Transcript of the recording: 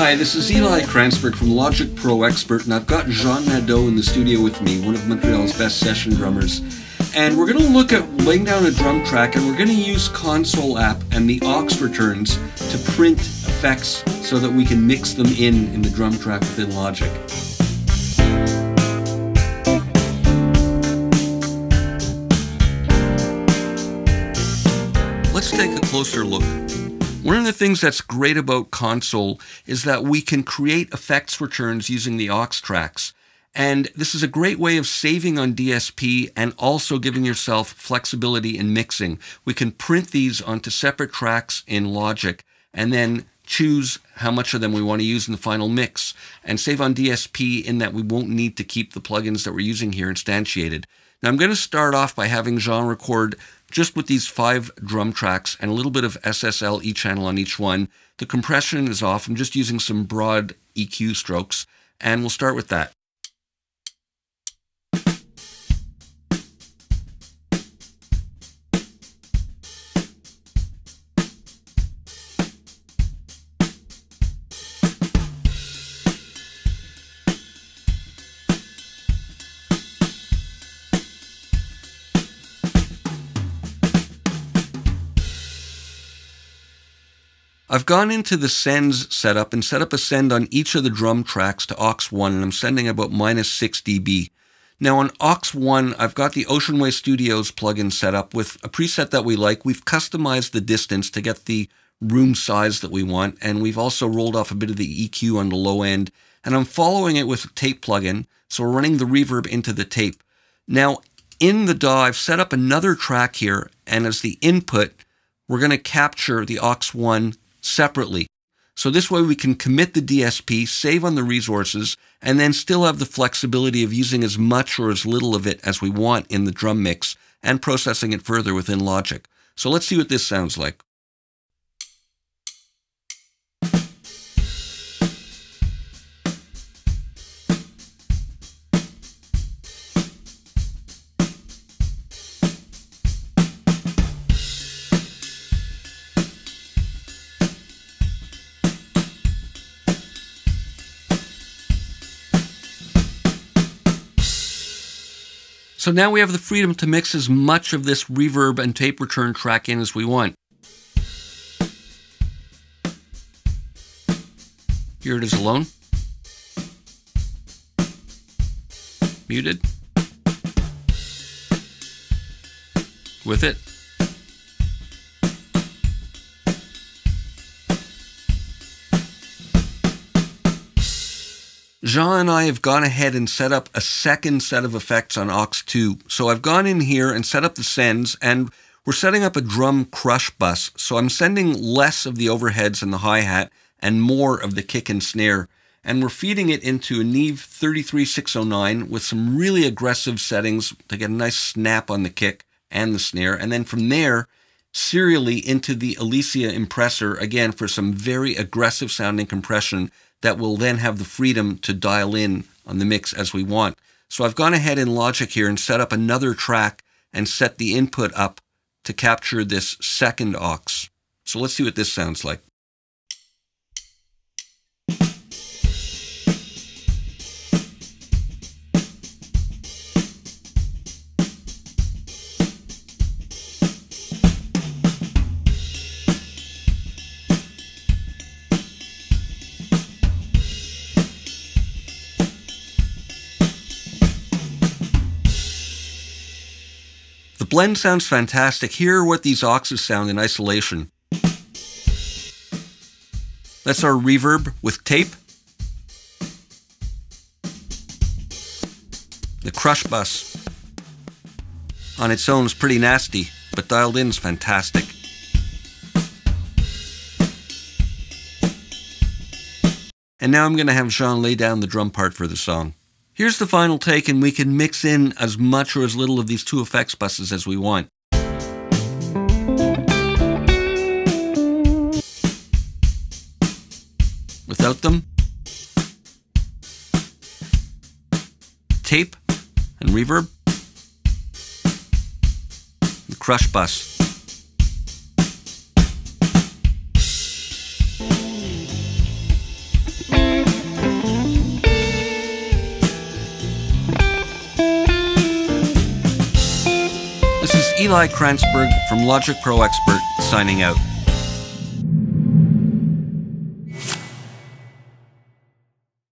Hi, this is Eli Kransberg from Logic Pro Expert, and I've got Jean Nadeau in the studio with me, one of Montreal's best session drummers. And we're going to look at laying down a drum track, and we're going to use Console app and the aux returns to print effects so that we can mix them in the drum track within Logic. Let's take a closer look. One of the things that's great about Console is that we can create effects returns using the aux tracks. And this is a great way of saving on DSP and also giving yourself flexibility in mixing. We can print these onto separate tracks in Logic and then choose how much of them we want to use in the final mix and save on DSP in that we won't need to keep the plugins that we're using here instantiated. Now I'm going to start off by having Jean record just with these 5 drum tracks and a little bit of SSL E-channel on each one. The compression is off. I'm just using some broad EQ strokes, and we'll start with that. I've gone into the sends setup and set up a send on each of the drum tracks to aux1, and I'm sending about -6 dB. Now on aux1, I've got the Oceanway Studios plugin set up with a preset that we like. We've customized the distance to get the room size that we want, and we've also rolled off a bit of the EQ on the low end, and I'm following it with a tape plugin, so we're running the reverb into the tape. Now in the DAW, I've set up another track here, and as the input, we're going to capture the aux1 separately. So this way we can commit the DSP, save on the resources, and then still have the flexibility of using as much or as little of it as we want in the drum mix and processing it further within Logic. So let's see what this sounds like. So now we have the freedom to mix as much of this reverb and tape return track in as we want. Here it is alone. Muted. With it. Jean and I have gone ahead and set up a second set of effects on aux2. So I've gone in here and set up the sends, and we're setting up a drum crush bus. So I'm sending less of the overheads and the hi-hat and more of the kick and snare. And we're feeding it into a Neve 33609 with some really aggressive settings to get a nice snap on the kick and the snare. And then from there, serially into the Elysia Mpressor, again for some very aggressive sounding compression that will then have the freedom to dial in on the mix as we want. So I've gone ahead in Logic here and set up another track and set the input up to capture this second aux. So let's see what this sounds like. The blend sounds fantastic. Here are what these auxes sound in isolation. That's our reverb with tape. The crush bus on its own is pretty nasty, but dialed in is fantastic. And now I'm going to have Jean lay down the drum part for the song. Here's the final take, and we can mix in as much or as little of these 2 effects buses as we want. Without them, tape and reverb, the crush bus. This is Eli Kranzberg from Logic Pro Expert signing out.